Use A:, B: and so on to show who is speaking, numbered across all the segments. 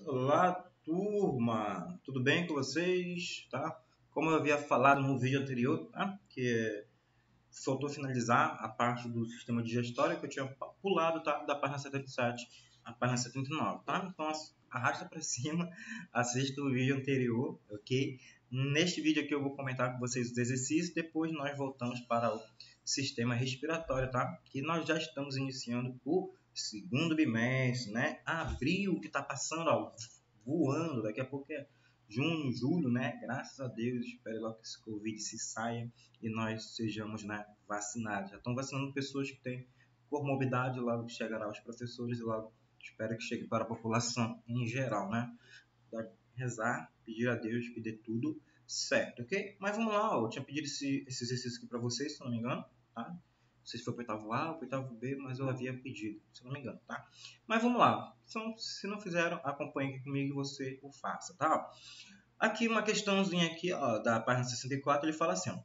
A: Olá, turma! Tudo bem com vocês? Tá? Como eu havia falado no vídeo anterior, tá? Que faltou finalizar a parte do sistema digestório que eu tinha pulado, tá? Da página 77 à página 79, tá? Então arrasta para cima, assista o vídeo anterior, ok? Neste vídeo aqui eu vou comentar com vocês os exercícios, depois nós voltamos para o sistema respiratório, tá? Que nós já estamos iniciando o segundo bimestre, né? Abril que está passando, ó, voando, daqui a pouco é junho, julho, né? Graças a Deus, espero logo que esse Covid se saia e nós sejamos, né, vacinados. Já estão vacinando pessoas que têm comorbidade, logo que chegará aos professores e logo espero que chegue para a população em geral, né? Rezar, pedir a Deus que dê tudo certo, ok? Mas vamos lá, ó, eu tinha pedido esse exercício aqui para vocês, se não me engano, tá? Não sei se foi para o oitavo A ou para o oitavo B, mas eu havia pedido, se não me engano, tá? Mas vamos lá, então, se não fizeram, acompanhe aqui comigo e você o faça, tá? Aqui uma questãozinha aqui, ó, da página 64, ele fala assim, ó,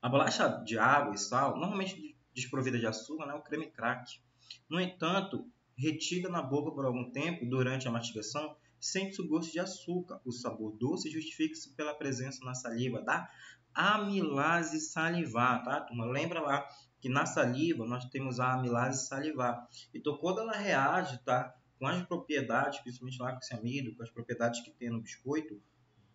A: a bolacha de água e sal, normalmente desprovida de açúcar, né, é o creme crack. No entanto, retida na boca por algum tempo durante a mastigação, sente-se o gosto de açúcar. O sabor doce justifica-se pela presença na saliva da amilase salivar, tá, turma? Lembra lá que na saliva nós temos a amilase salivar. Então, quando ela reage, tá, com as propriedades, principalmente lá com esse amido, com as propriedades que tem no biscoito,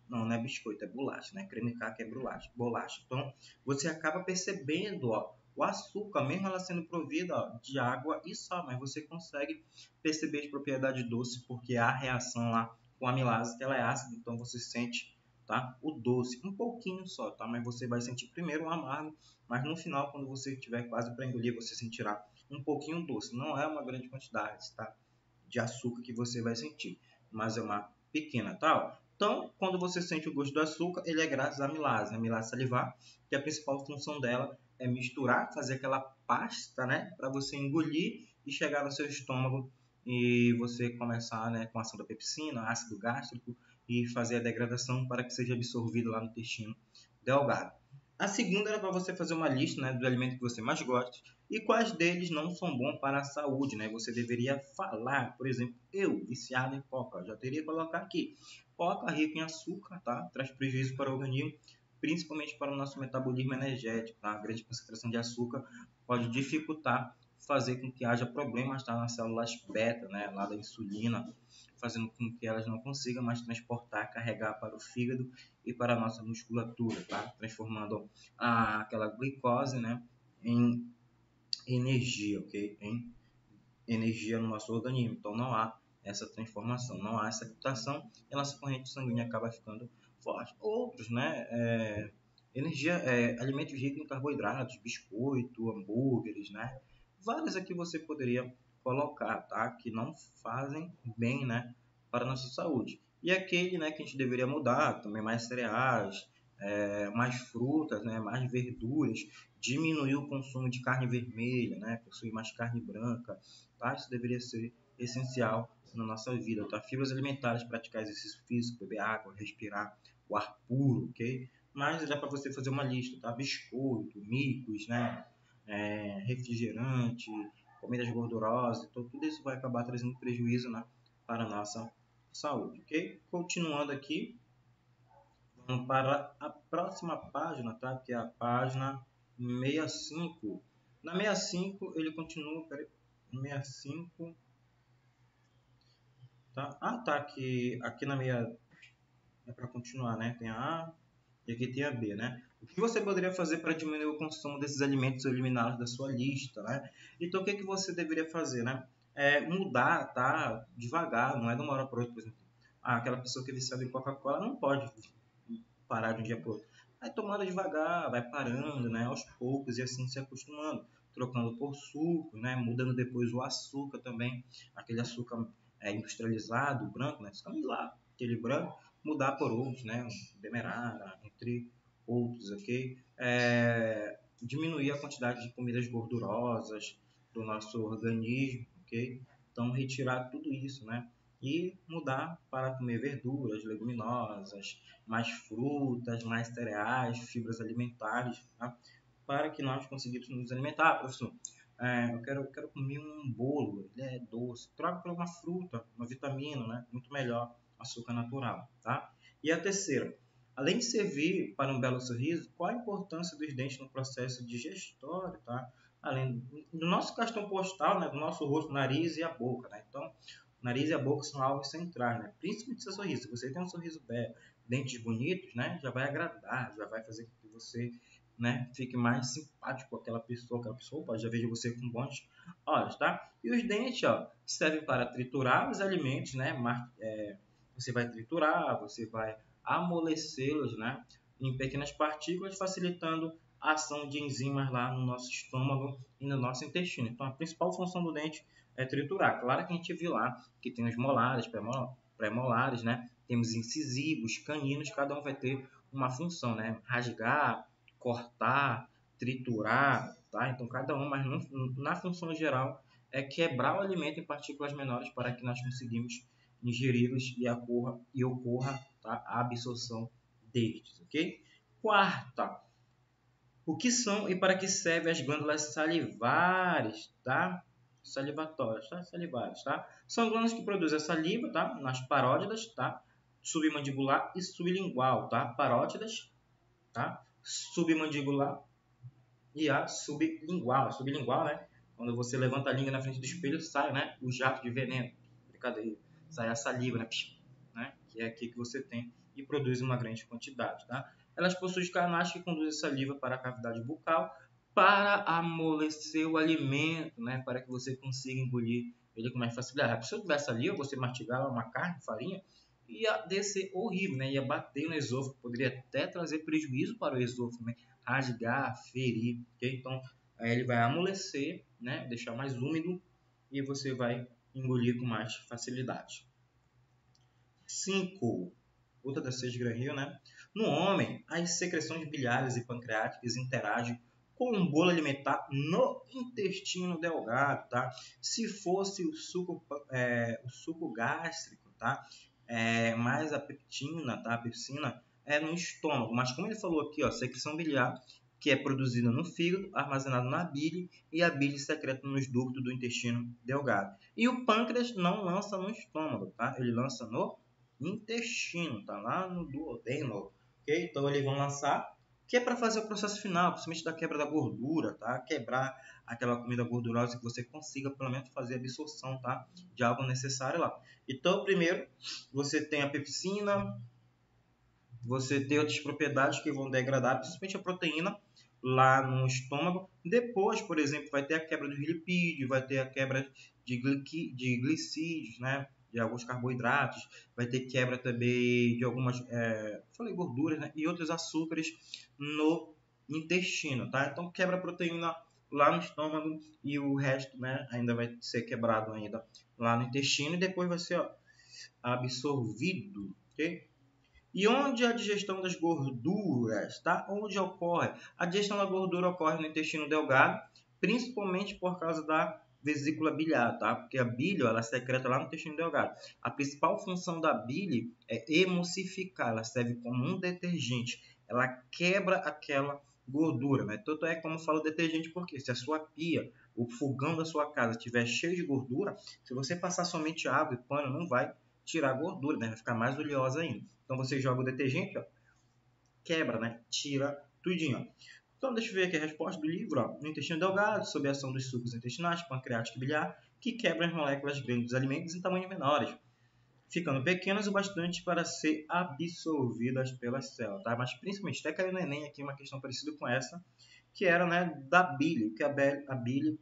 A: não é biscoito, é bolacha, né? Creme crack é bolacha. Então, você acaba percebendo, ó, o açúcar, mesmo ela sendo provida, ó, de água e sal, mas você consegue perceber as propriedades doces porque há reação lá com a amilase, que ela é ácida, então você sente, tá, o doce, um pouquinho só, tá? Mas você vai sentir primeiro o amargo, mas no final, quando você estiver quase para engolir, você sentirá um pouquinho doce. Não é uma grande quantidade, tá, de açúcar que você vai sentir, mas é uma pequena, tá? Então, quando você sente o gosto do açúcar, ele é graças à amilase, a amilase salivar, que a principal função dela é misturar, fazer aquela pasta, né, para você engolir e chegar no seu estômago e você começar, né, com a ação da pepsina, ácido gástrico e fazer a degradação para que seja absorvido lá no intestino delgado. A segunda era para você fazer uma lista, né, dos alimentos que você mais gosta e quais deles não são bons para a saúde, né? Você deveria falar, por exemplo, eu, viciado em coca, já teria que colocar aqui. Coca rica em açúcar, tá? Traz prejuízo para o organismo, principalmente para o nosso metabolismo energético, tá? A grande concentração de açúcar pode dificultar, fazer com que haja problemas, tá, nas células beta, né, lá da insulina, fazendo com que elas não consigam mais transportar, carregar para o fígado e para a nossa musculatura, tá? Transformando aquela glicose, né, em energia, ok? Em energia no nosso organismo. Então não há essa transformação, não há essa captação e a nossa corrente sanguínea acaba ficando forte. Outros, né? Energia, alimentos ricos em carboidratos, biscoito, hambúrgueres, né? Vários aqui você poderia colocar, tá? Que não fazem bem, né, para a nossa saúde. E aquele, né, que a gente deveria mudar, também mais cereais, mais frutas, né, mais verduras, diminuir o consumo de carne vermelha, né, possuir mais carne branca, tá? Isso deveria ser essencial na nossa vida, tá? Fibras alimentares, praticar exercício físico, beber água, respirar o ar puro, ok? Mas dá para você fazer uma lista, tá? Biscoito, micos, né? Refrigerante, comidas gordurosas, então tudo isso vai acabar trazendo prejuízo, né, para a nossa saúde, ok? Continuando aqui, vamos para a próxima página, tá? Que é a página 65. Na 65 ele continua, peraí, 65, tá? Ah, tá, aqui na meia é para continuar, né? Tem a A e aqui tem a B, né? O que você poderia fazer para diminuir o consumo desses alimentos ou eliminá-los da sua lista, né? Então, o que você deveria fazer, né? Mudar, tá? Devagar, não é de uma hora para outra, por exemplo. Aquela pessoa que é viciada em Coca-Cola não pode parar de um dia para o outro. Vai tomando devagar, vai parando, né? Aos poucos e assim se acostumando, trocando por suco, né? Mudando depois o açúcar também, aquele açúcar industrializado, branco, né? Ficamos lá, aquele branco, mudar por outros, né? Demerara, entre outros, ok? Diminuir a quantidade de comidas gordurosas do nosso organismo, ok? Então, retirar tudo isso, né? E mudar para comer verduras, leguminosas, mais frutas, mais cereais, fibras alimentares, tá? Para que nós conseguimos nos alimentar, professor. eu quero comer um bolo, ele é doce. Troca por uma fruta, uma vitamina, né? Muito melhor, açúcar natural, tá? E a terceira, além de servir para um belo sorriso, qual a importância dos dentes no processo digestório, tá? Além do nosso cartão postal, né? Do nosso rosto, nariz e a boca, né? Então, o nariz e a boca são alvos centrais, né? Principalmente seu sorriso. Se você tem um sorriso belo, dentes bonitos, né? Já vai agradar, já vai fazer com que você, né, fique mais simpático com aquela pessoa pode já veja você com bons olhos, tá? E os dentes, ó, servem para triturar os alimentos, né? Você vai triturar, você vai amolecê-los, né, em pequenas partículas, facilitando a ação de enzimas lá no nosso estômago e no nosso intestino. Então, a principal função do dente é triturar. Claro que a gente viu lá que tem os molares, pré-molares, né? Temos incisivos, caninos, cada um vai ter uma função, né? Rasgar, cortar, triturar, tá? Então cada um, mas na função geral é quebrar o alimento em partículas menores para que nós conseguimos ingeri-los e ocorra, tá, a absorção destes, ok? Quarta, o que são e para que servem as glândulas salivares, tá? Salivatórias, tá? Salivares, tá? São glândulas que produzem a saliva, tá? Nas parótidas, tá? Submandibular e sublingual, tá? Parótidas, tá? Submandibular e a sublingual. A sublingual, né? Quando você levanta a língua na frente do espelho, sai, né? O jato de veneno. Brincadeira. Sai a saliva, né? Que é aqui que você tem e produz uma grande quantidade, tá? Elas possuem canais que conduzem saliva para a cavidade bucal para amolecer o alimento, né? Para que você consiga engolir ele com mais facilidade. Se eu tivesse saliva, você mastigar uma carne, farinha, ia descer horrível, né? Ia bater no esôfago, poderia até trazer prejuízo para o esôfago, né? Rasgar, ferir, ok? Então, aí ele vai amolecer, né? Deixar mais úmido e você vai engolir com mais facilidade. 5. Outra das 6 Gran-Rio, né? No homem, as secreções biliares e pancreáticas interagem com um bolo alimentar no intestino delgado, tá? Se fosse o suco gástrico, tá? Mais a peptina, tá? A pepsina é no estômago, mas como ele falou aqui, ó, secreção biliar, que é produzida no fígado, armazenada na bile, e a bile secreta nos ductos do intestino delgado. E o pâncreas não lança no estômago, tá? Ele lança no intestino, tá lá no duodeno, ok? Então eles vão lançar, que é para fazer o processo final, principalmente da quebra da gordura, tá? Quebrar aquela comida gordurosa que você consiga pelo menos fazer a absorção, tá? De algo necessário lá. Então, primeiro, você tem a pepsina, você tem outras propriedades que vão degradar, principalmente a proteína lá no estômago. Depois, por exemplo, vai ter a quebra dos lipídios, vai ter a quebra de glicídios, né? De alguns carboidratos, vai ter quebra também de algumas, gorduras, né? E outros açúcares no intestino, tá? Então quebra a proteína lá no estômago e o resto, né, ainda vai ser quebrado ainda lá no intestino e depois vai ser, ó, absorvido, ok? E onde a digestão das gorduras, tá? Onde ocorre? A digestão da gordura ocorre no intestino delgado, principalmente por causa da vesícula biliar, tá? Porque a bile, ela secreta lá no intestino delgado. A principal função da bile é emulsificar, ela serve como um detergente. Ela quebra aquela gordura, né? Tanto é como fala detergente, porque se a sua pia, o fogão da sua casa estiver cheio de gordura, se você passar somente água e pano, não vai tirar a gordura, né? Vai ficar mais oleosa ainda. Então você joga o detergente, ó, quebra, né? Tira tudinho. Ó. Então deixa eu ver aqui a resposta do livro. Ó. No intestino delgado, sob a ação dos sucos intestinais, pancreático e biliar, que quebram as moléculas grandes dos alimentos em tamanhos menores, ficando pequenas o bastante para ser absorvidas pelas células, tá? Mas principalmente, até caiu no Enem aqui uma questão parecida com essa, que era, né, da bile, que a bile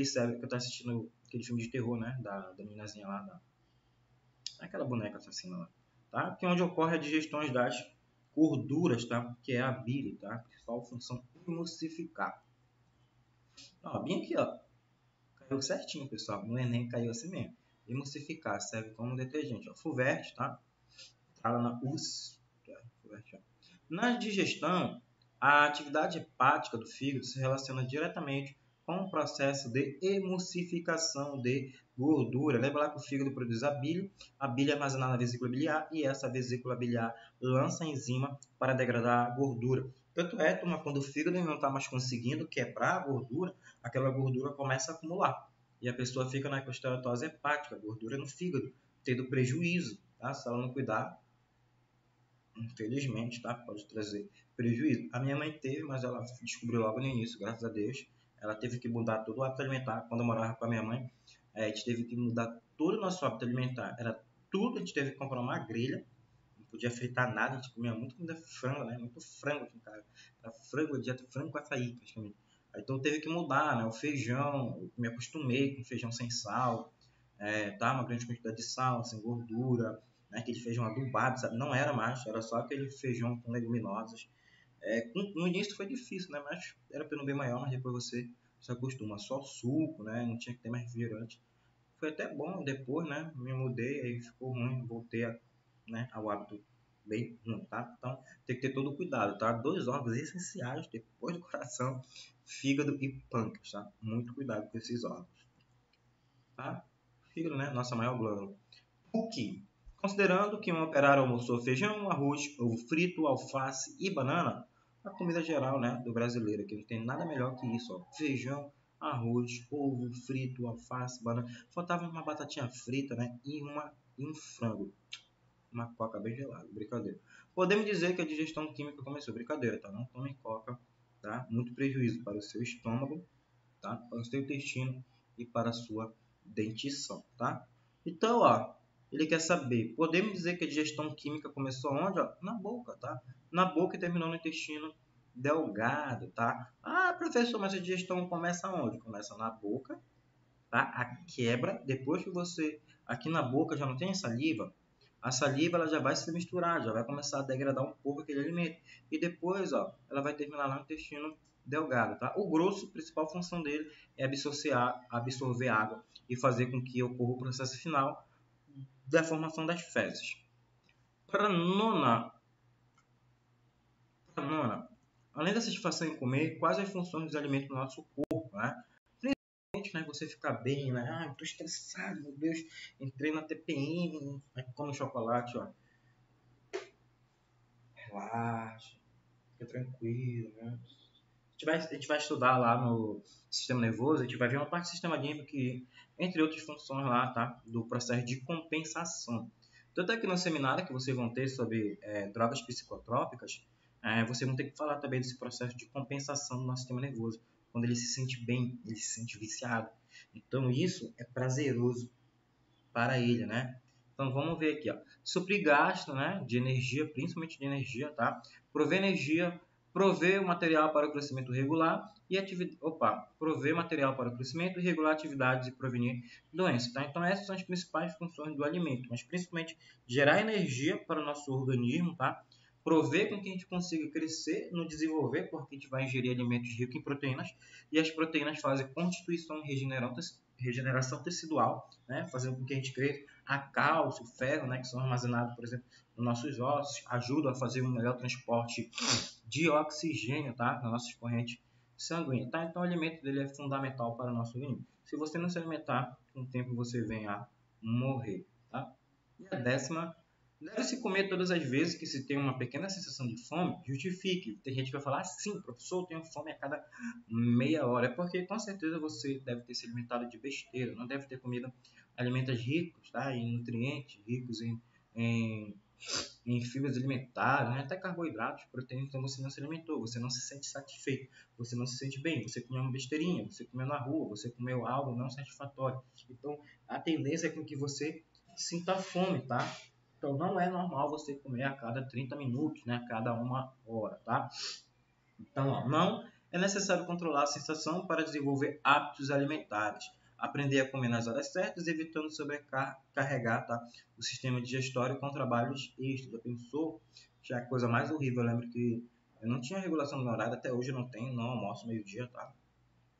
A: serve, que eu tô assistindo aquele filme de terror, né, da meninazinha lá, aquela boneca assassina lá, tá? Que é onde ocorre a digestão das gorduras, tá? Que é a bile, tá? Principal função emulsificar. Ó, bem aqui, ó. Caiu certinho, pessoal. No Enem caiu assim mesmo. Emulsificar serve como detergente. Ó. Fuverte, tá? Tá lá na USP. Fuverte, ó. Na digestão, a atividade hepática do fígado se relaciona diretamente com o processo de emulsificação de gordura. Lembra lá que o fígado produz a bile é armazenada na vesícula biliar e essa vesícula biliar lança a enzima para degradar a gordura. Tanto é, turma, quando o fígado não está mais conseguindo quebrar a gordura, aquela gordura começa a acumular. E a pessoa fica na esteatose hepática, gordura no fígado, tendo prejuízo, tá? Se ela não cuidar, infelizmente, tá? Pode trazer prejuízo. A minha mãe teve, mas ela descobriu logo no início, graças a Deus. Ela teve que mudar todo o hábito alimentar. Quando eu morava com a minha mãe, a gente teve que mudar todo o nosso hábito alimentar. Era tudo, a gente teve que comprar uma grelha. Não podia fritar nada, a gente comia muito comida frango, né? Muito frango aqui em casa. Era frango, dieta frango com açaí, praticamente. Então teve que mudar, né? O feijão, eu me acostumei com feijão sem sal, tá? Uma grande quantidade de sal, sem gordura, né? Aquele feijão adubado, sabe? Não era mais, era só aquele feijão com leguminosas. No início foi difícil, né? Mas era pelo bem maior, mas depois você se acostuma. Só suco, né? Não tinha que ter mais refrigerante. Foi até bom depois, né? Me mudei, aí ficou ruim, voltei né, ao hábito bem ruim, tá? Então tem que ter todo o cuidado, tá? 2 órgãos essenciais depois do coração, fígado e pâncreas, tá? Muito cuidado com esses órgãos, tá? Fígado, né? Nossa maior glândula. O que? Considerando que um operário almoçou feijão, arroz, ovo frito, alface e banana, a comida geral, né, do brasileiro, que não tem nada melhor que isso, ó. Feijão, arroz, ovo frito, alface, banana. Faltava uma batatinha frita, né, e um frango. Uma coca bem gelada, brincadeira. Podemos dizer que a digestão química começou, brincadeira, tá? Não tome coca, tá? Muito prejuízo para o seu estômago, tá? Para o seu intestino e para a sua dentição, tá? Então, ó, ele quer saber, podemos dizer que a digestão química começou onde? Ó? Na boca, tá? Na boca e terminou no intestino delgado, tá? Ah, professor, mas a digestão começa onde? Começa na boca, tá? A quebra, depois que você, aqui na boca já não tem saliva, a saliva ela já vai se misturar, já vai começar a degradar um pouco aquele alimento. E depois, ó, ela vai terminar lá no intestino delgado, tá? O grosso, a principal função dele é absorver água e fazer com que ocorra o processo final da formação das fezes. Para a nona, além da satisfação em comer, quais as funções dos alimentos no nosso corpo, né? Né, você ficar bem, né? Ah, eu tô estressado, meu Deus, entrei na TPM, aí come chocolate, ó. Relaxa, fica tranquilo, né? A gente vai estudar lá no sistema nervoso, a gente vai ver uma parte do sistema límbico que, entre outras funções lá, tá? Do processo de compensação. Tanto é que no seminário que vocês vão ter sobre drogas psicotrópicas, vocês vão ter que falar também desse processo de compensação do nosso sistema nervoso. Quando ele se sente bem, ele se sente viciado. Então isso é prazeroso para ele, né? Então vamos ver aqui, ó. Suprir gasto, né, de energia, principalmente de energia, tá? Prover energia, prover material para o crescimento regular e prover material para o crescimento e regular atividades e prevenir doenças, tá? Então essas são as principais funções do alimento, mas principalmente gerar energia para o nosso organismo, tá? Prover com que a gente consiga crescer, no desenvolver, porque a gente vai ingerir alimentos ricos em proteínas e as proteínas fazem constituição regeneração tecidual, né, fazendo com que a gente cresça. A cálcio, ferro, né, que são armazenados, por exemplo, nos nossos ossos, ajudam a fazer um melhor transporte de oxigênio, tá, nas nossas correntes sanguíneas, tá? Então o alimento dele é fundamental para o nosso organismo. Se você não se alimentar, com o tempo você vem a morrer, tá? E a décima, deve-se comer todas as vezes que se tem uma pequena sensação de fome, justifique. Tem gente que vai falar, sim, professor, eu tenho fome a cada meia hora. É porque com certeza você deve ter se alimentado de besteira, não deve ter comido alimentos ricos, tá? Em nutrientes, ricos em, em fibras alimentares, né? Até carboidratos, proteínas, então você não se alimentou, você não se sente satisfeito, você não se sente bem, você comeu uma besteirinha, você comeu na rua, você comeu algo não satisfatório. Então a tendência é com que você sinta fome, tá? Então não é normal você comer a cada 30 minutos, né? A cada 1 hora, tá? Então, ó, não é necessário controlar a sensação para desenvolver hábitos alimentares. Aprender a comer nas horas certas, evitando sobrecarregar, tá, o sistema digestório com trabalhos extras. Já pensou? Já é a coisa mais horrível. Eu lembro que eu não tinha regulação do horário, até hoje eu não tenho, não almoço meio-dia, tá?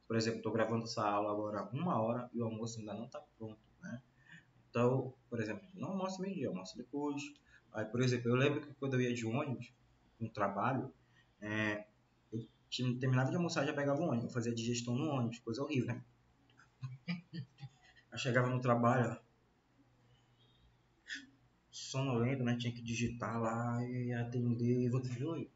A: Por exemplo, estou gravando essa aula agora 1 hora e o almoço ainda não está pronto, né? Então, por exemplo, não almoço meio-dia, almoço depois. Aí, por exemplo, eu lembro que quando eu ia de ônibus no trabalho, eu terminava de almoçar e já pegava o ônibus. Eu fazia digestão no ônibus, coisa horrível, né? Eu chegava no trabalho, sonolento, né? Tinha que digitar lá e atender. E você, oi?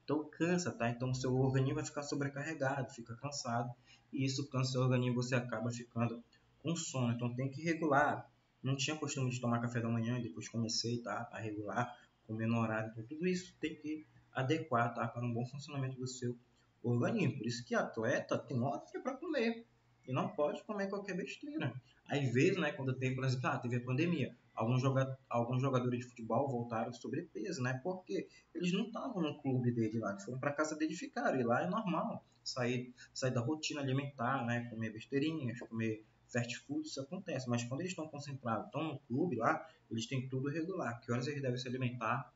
A: Então cansa, tá? Então o seu organismo vai ficar sobrecarregado, fica cansado, e isso cansa o seu organismo, você acaba ficando com sono. Então tem que regular. Não tinha costume de tomar café da manhã, depois comecei, tá, a regular, comer no horário. Então tudo isso tem que adequar, tá, para um bom funcionamento do seu organismo. Por isso que atleta tem hora para comer e não pode comer qualquer besteira. Às vezes, né, quando tem, por exemplo, teve a pandemia, alguns jogadores de futebol voltaram sobrepeso, né? Porque eles não estavam no clube dele lá, eles foram para casa dele e ficaram. E lá é normal sair da rotina alimentar, né? Comer besteirinhas, comer fast food, isso acontece. Mas quando eles estão concentrados, estão no clube lá, eles têm tudo regular. Que horas eles devem se alimentar,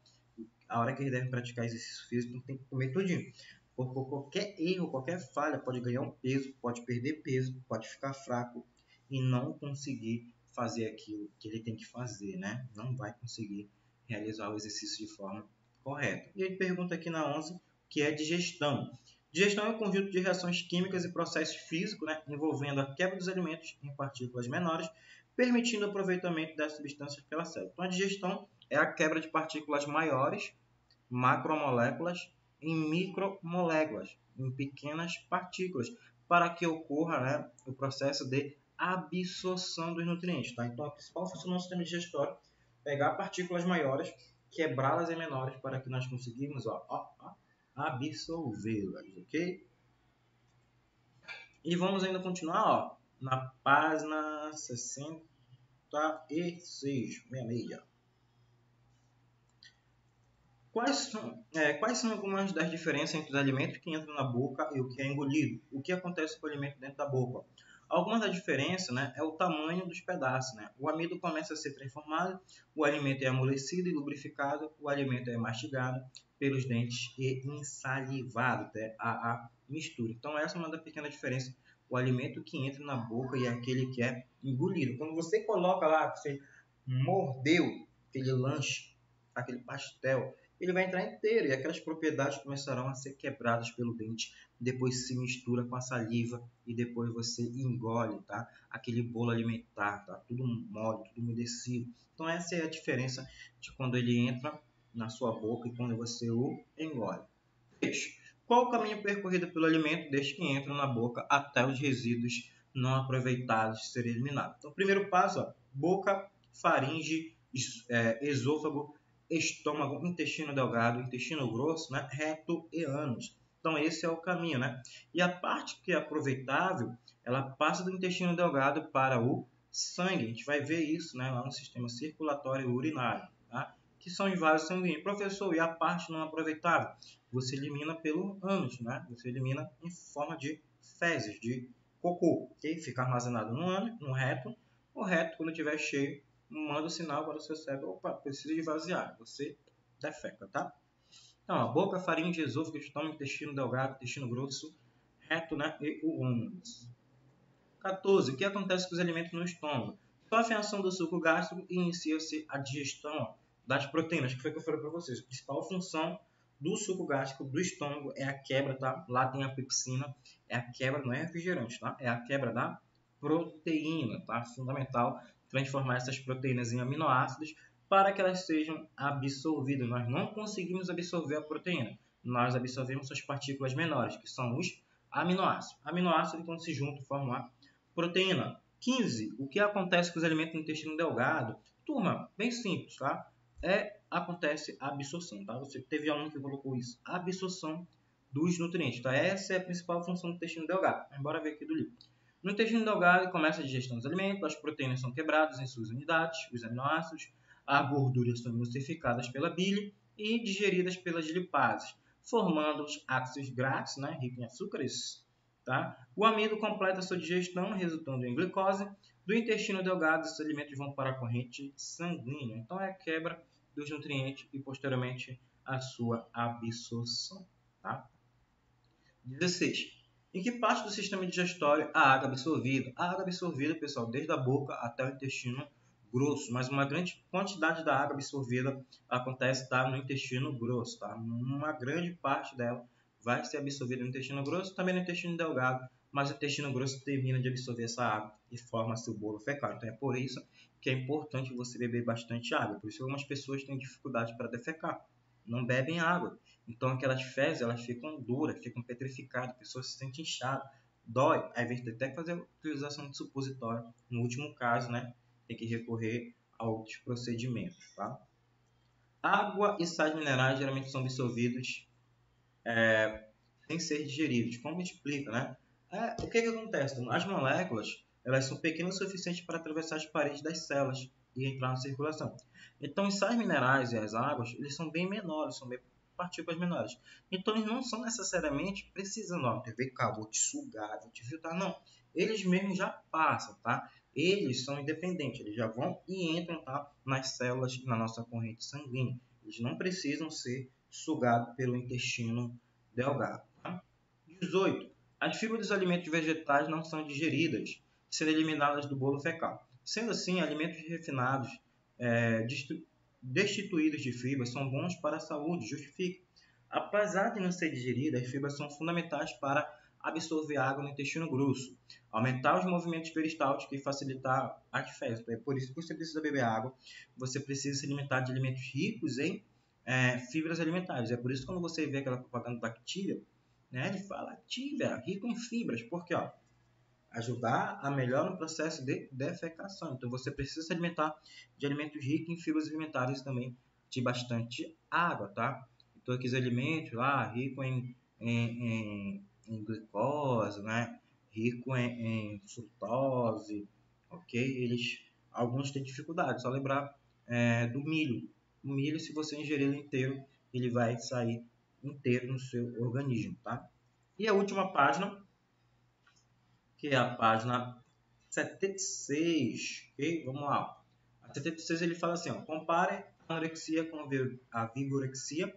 A: a hora que eles devem praticar exercício físico, então tem que comer tudinho. Porque qualquer erro, qualquer falha pode ganhar um peso, pode perder peso, pode ficar fraco e não conseguir fazer aquilo que ele tem que fazer, né? Não vai conseguir realizar o exercício de forma correta. E ele pergunta aqui na 11, que é digestão. Digestão é um conjunto de reações químicas e processos físicos, né, envolvendo a quebra dos alimentos em partículas menores, permitindo o aproveitamento das substâncias pela célula. Então, a digestão é a quebra de partículas maiores, macromoléculas, em micromoléculas, em pequenas partículas, para que ocorra, né, o processo de absorção dos nutrientes. Tá? Então, a principal função do sistema digestório é pegar partículas maiores, quebrá-las em menores, para que nós conseguimos absorvê-las, ok? E vamos ainda continuar na página 66. Quais são algumas das diferenças entre os alimentos que entram na boca e o que é engolido? O que acontece com o alimento dentro da boca? Algumas das diferenças, né, é o tamanho dos pedaços. Né? O amido começa a ser transformado, o alimento é amolecido e lubrificado, o alimento é mastigado pelos dentes e ensalivado até a mistura. Então essa é uma das pequenas diferenças. O alimento que entra na boca e aquele que é engolido. Quando você coloca lá, você mordeu aquele lanche, aquele pastel, ele vai entrar inteiro e aquelas propriedades começarão a ser quebradas pelo dente, depois se mistura com a saliva e depois você engole, tá? Aquele bolo alimentar, tá? Tudo mole, tudo umedecido. Então essa é a diferença de quando ele entra na sua boca e quando você o engole. Qual o caminho percorrido pelo alimento desde que entra na boca até os resíduos não aproveitados serem eliminados? Então, o primeiro passo, boca, faringe, esôfago, estômago, intestino delgado, intestino grosso, né, reto e ânus. Então esse é o caminho, né? E a parte que é aproveitável, ela passa do intestino delgado para o sangue. A gente vai ver isso, né, lá no sistema circulatório urinário, tá? Que são os vasos sanguíneos. Professor, e a parte não aproveitável? Você elimina pelo ânus, né? Você elimina em forma de fezes, de cocô, ok? Fica armazenado no ânus, no reto. O reto, quando estiver cheio, manda o sinal para o seu cérebro, opa, precisa de vaziar. Você defeca, tá? Então, a boca, faringe, esôfago, estômago, intestino delgado, intestino grosso, reto, né? E o ânus. 14. O que acontece com os alimentos no estômago? Sofre a ação do suco gástrico e inicia-se a digestão das proteínas, que foi o que eu falei para vocês. A principal função do suco gástrico do estômago é a quebra, tá? Lá tem a pepsina, é a quebra, não é refrigerante, tá? É a quebra da proteína, tá? Fundamental transformar essas proteínas em aminoácidos para que elas sejam absorvidas. Nós não conseguimos absorver a proteína, nós absorvemos suas partículas menores, que são os aminoácidos. Aminoácidos, quando se juntam, formam a proteína. 15. O que acontece com os alimentos no intestino delgado? Turma, bem simples, tá? Acontece a absorção, tá? Você teve aluno que colocou isso. A absorção dos nutrientes, tá? Essa é a principal função do intestino delgado. Mas bora ver aqui do livro. No intestino delgado começa a digestão dos alimentos, as proteínas são quebradas em suas unidades, os aminoácidos, as gorduras são emulsificadas pela bile e digeridas pelas lipases, formando os ácidos graxos, né, ricos em açúcares. Tá? O amido completa sua digestão, resultando em glicose. Do intestino delgado, esses alimentos vão para a corrente sanguínea. Então, é a quebra dos nutrientes e, posteriormente, a sua absorção. Tá? 16. Em que parte do sistema digestório a água absorvida? A água absorvida, pessoal, desde a boca até o intestino grosso, mas uma grande quantidade da água absorvida acontece no intestino grosso. Tá? Uma grande parte dela vai ser absorvida no intestino grosso, também no intestino delgado, mas o intestino grosso termina de absorver essa água e forma seu bolo fecal. Então é por isso que é importante você beber bastante água. Por isso algumas pessoas têm dificuldade para defecar. não bebem água. Então aquelas fezes, elas ficam duras, ficam petrificadas, a pessoa se sente inchada, dói. Aí vai ter até que fazer a utilização de supositório. No último caso, né, tem que recorrer a outros procedimentos, tá? Água e sais minerais geralmente são absorvidos sem ser digeridos. Como explica, né? O que acontece? As moléculas, elas são pequenas o suficiente para atravessar as paredes das células e entrar na circulação. Então, os sais minerais e as águas, eles são bem menores, são bem partículas menores. Então, eles não são necessariamente precisando, ó, vem cá, vou te sugar, vou te filtrar. Não, eles mesmos já passam, tá? Eles são independentes, eles já vão e entram, tá, nas células, na nossa corrente sanguínea. Eles não precisam ser sugados pelo intestino delgado. Tá? 18. As fibras dos alimentos vegetais não são digeridas, sendo eliminadas do bolo fecal. Sendo assim, alimentos refinados destituídos de fibras são bons para a saúde, justifica. Apesar de não ser digerida, as fibras são fundamentais para absorver água no intestino grosso, aumentar os movimentos peristálticos e facilitar as fezes. É por isso que você precisa beber água, você precisa se alimentar de alimentos ricos em fibras alimentares. É por isso que quando você vê aquela propaganda da Activia, né, ele fala Activia, rico em fibras, porque ó, ajudar a melhor no processo de defecação. Então você precisa se alimentar de alimentos ricos em fibras alimentares também, de bastante água, tá? Então aqueles alimentos lá, rico em glicose, né? Rico em frutose, ok? Alguns têm dificuldade, só lembrar do milho. O milho, se você ingerir ele inteiro, ele vai sair inteiro no seu organismo, tá? E a última página, que é a página 76, ok? Vamos lá. A 76 ele fala assim, ó, compare a anorexia com a vigorexia.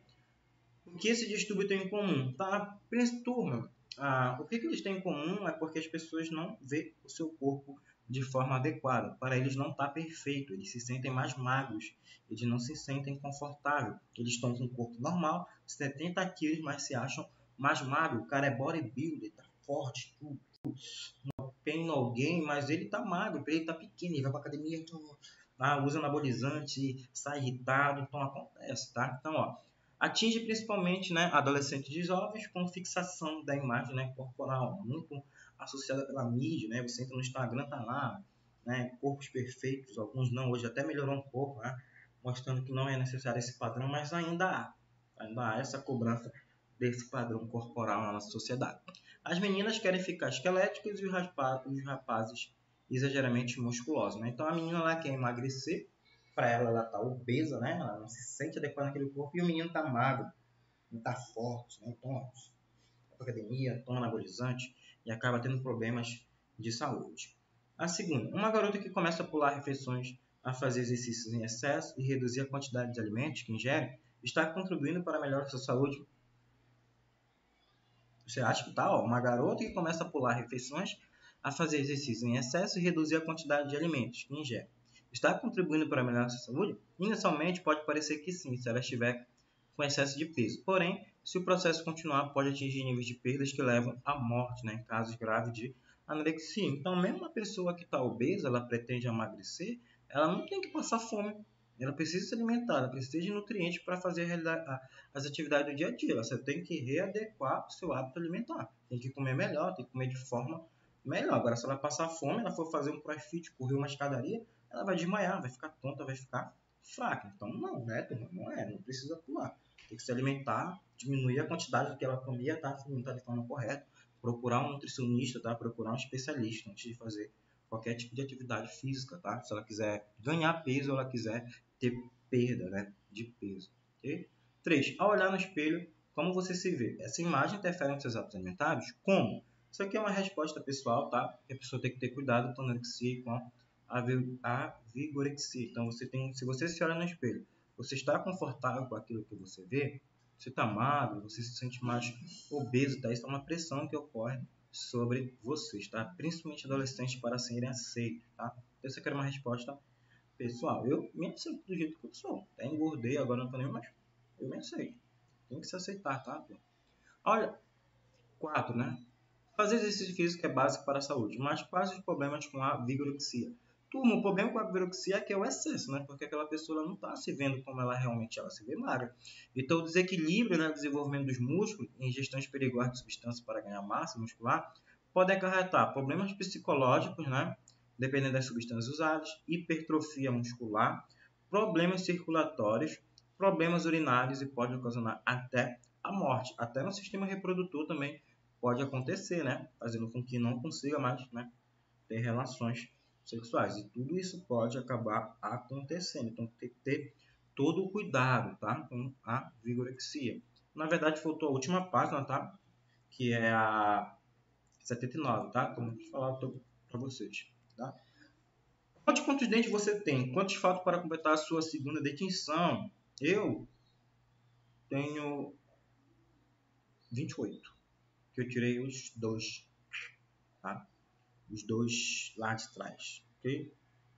A: O que esses distúrbios têm em comum? Tá? Turma, o que eles têm em comum é porque as pessoas não veem o seu corpo de forma adequada. Para eles não está perfeito, eles se sentem mais magros, eles não se sentem confortáveis. Eles estão com um corpo normal, 70 quilos, mas se acham mais magro. O cara é bodybuilder, tá forte, tudo. Pain alguém, mas ele tá magro, ele tá pequeno, ele vai pra academia, então, usa anabolizante, sai irritado, então acontece, tá? Então, ó, atinge principalmente, né, adolescentes e jovens com fixação da imagem, né, corporal, muito associada pela mídia, né? Você entra no Instagram, tá lá, né, corpos perfeitos, alguns não, hoje até melhorou um pouco, né? Mostrando que não é necessário esse padrão, mas ainda há essa cobrança desse padrão corporal na nossa sociedade. As meninas querem ficar esqueléticas e os rapazes exageradamente musculosos, né? Então a menina lá quer emagrecer, para ela tá obesa, né? Ela não se sente adequada naquele corpo, e o menino tá magro, não tá forte, né? Então, vai pra academia, toma anabolizante e acaba tendo problemas de saúde. A segunda, uma garota que começa a pular refeições, a fazer exercícios em excesso e reduzir a quantidade de alimentos que ingere, está contribuindo para a melhora da sua saúde. Você acha que tá, ó, uma garota que começa a pular refeições, a fazer exercício em excesso e reduzir a quantidade de alimentos que ingere. Está contribuindo para a melhora da sua saúde? Inicialmente pode parecer que sim, se ela estiver com excesso de peso. Porém, se o processo continuar, pode atingir níveis de perdas que levam à morte, né, em casos graves de anorexia. Então, mesmo uma pessoa que está obesa, ela pretende emagrecer, ela não tem que passar fome. Ela precisa se alimentar, ela precisa de nutrientes para fazer as atividades do dia a dia. Você tem que readequar o seu hábito alimentar. Tem que comer melhor, tem que comer de forma melhor. Agora, se ela passar fome, ela for fazer um crossfit, correr uma escadaria, ela vai desmaiar, vai ficar tonta, vai ficar fraca. Então, não, né, turma? Não precisa pular. Tem que se alimentar, diminuir a quantidade do que ela comia, tá? Se alimentar de forma correta, procurar um nutricionista, tá? Procurar um especialista antes de fazer qualquer tipo de atividade física, tá? Se ela quiser ganhar peso ou ela quiser ter perda, né, de peso, ok? 3. Ao olhar no espelho, como você se vê? Essa imagem interfere nos seus hábitos alimentares? Como? Isso aqui é uma resposta pessoal, tá? Que a pessoa tem que ter cuidado com a anorexia e com a vigorexia. Então, se você se olha no espelho, você está confortável com aquilo que você vê? Você está magro, você se sente mais obeso, tá? Isso é uma pressão que ocorre sobre vocês, tá? Principalmente adolescentes para serem aceitos, tá? Então, essa aqui era uma resposta pessoal. Eu me aceito do jeito que eu sou. Até engordei, agora não tô nem mais. Eu me aceito. Tem que se aceitar, tá? Olha, 4, né? Fazer exercício físico é básico para a saúde, mas quais os problemas com a vigorexia? Turma, o problema com a vigorexia é que é o excesso, né? Porque aquela pessoa não está se vendo como ela realmente ela se vê magra. Então, o desequilíbrio no desenvolvimento dos músculos e ingestões perigosas de substâncias para ganhar massa muscular pode acarretar problemas psicológicos, né? Dependendo das substâncias usadas, hipertrofia muscular, problemas circulatórios, problemas urinários e pode ocasionar até a morte. Até no sistema reprodutor também pode acontecer, né? Fazendo com que não consiga mais, né, ter relações sexuais. E tudo isso pode acabar acontecendo. Então tem que ter todo o cuidado, tá? Com a vigorexia. Na verdade, faltou a última página, tá? Que é a 79, tá? Então, vou falar para vocês, tá? Quantos dentes você tem? Quantos faltam para completar a sua segunda dentição? Eu tenho 28, que eu tirei os dois, tá? Os dois lá de trás, ok?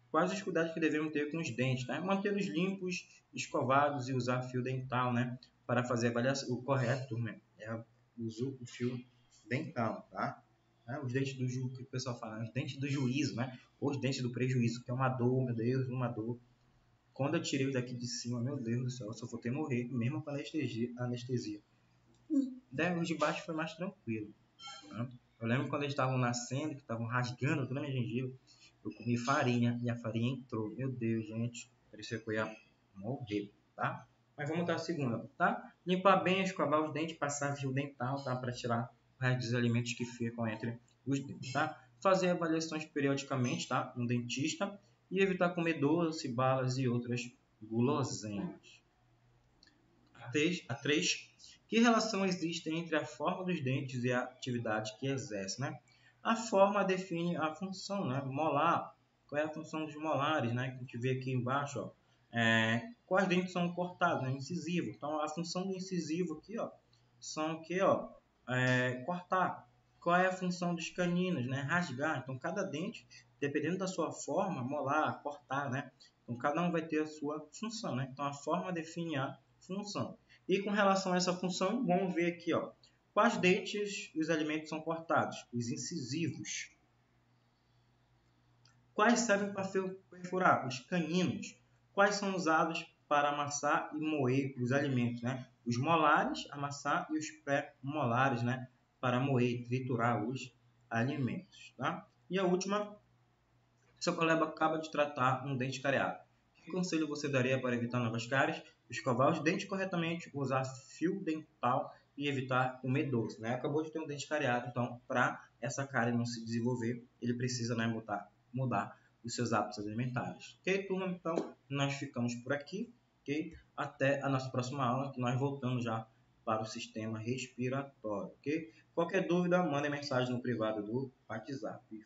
A: Quais os cuidados que devemos ter com os dentes, né? Mantê-los limpos, escovados e usar fio dental, né? Para fazer a avaliação. O correto, né? É usar o fio dental, tá? Os dentes do juízo, que o pessoal fala, os dentes do juízo, né? Ou os dentes do prejuízo, que é uma dor, meu Deus, uma dor. Quando eu tirei os daqui de cima, meu Deus do céu, eu só vou ter morrer, mesmo com anestesia. Os de baixo foi mais tranquilo, tá? Eu lembro quando eles estavam nascendo, que estavam rasgando toda a minha gengiva, eu comi farinha e a farinha entrou. Meu Deus, gente, parecia que eu ia morrer, tá? Mas vamos dar a segunda, tá? Limpar bem, escovar os dentes, passar fio dental, tá? Para tirar o resto dos alimentos que ficam entre os dentes, tá? Fazer avaliações periodicamente, tá? No dentista e evitar comer doce, balas e outras guloseimas. A 3, que relação existe entre a forma dos dentes e a atividade que exerce, né? A forma define a função, né? Molar, qual é a função dos molares, né? Que a gente vê aqui embaixo, ó. Quais dentes são cortados, né? Incisivo. Então, a função do incisivo aqui, ó, são o que, ó? Cortar. Qual é a função dos caninos, né? Rasgar. Então, cada dente, dependendo da sua forma, molar, cortar, né? Então, cada um vai ter a sua função, né? Então, a forma define a função. E com relação a essa função, vamos ver aqui, ó, quais dentes os alimentos são cortados? Os incisivos. Quais servem para perfurar? Os caninos. Quais são usados para amassar e moer os alimentos, né? Os molares, amassar, e os pré-molares, né? Para moer, triturar os alimentos, tá? E a última, seu colega acaba de tratar um dente cariado. Que conselho você daria para evitar novas cáries? Escovar os dentes corretamente, usar fio dental e evitar comer doce, né? Acabou de ter um dente cariado, então, para essa cárie não se desenvolver, ele precisa, né, mudar os seus hábitos alimentares. Ok, turma? Então, nós ficamos por aqui, ok? Até a nossa próxima aula, que nós voltamos já para o sistema respiratório, ok? Qualquer dúvida, mande mensagem no privado do WhatsApp.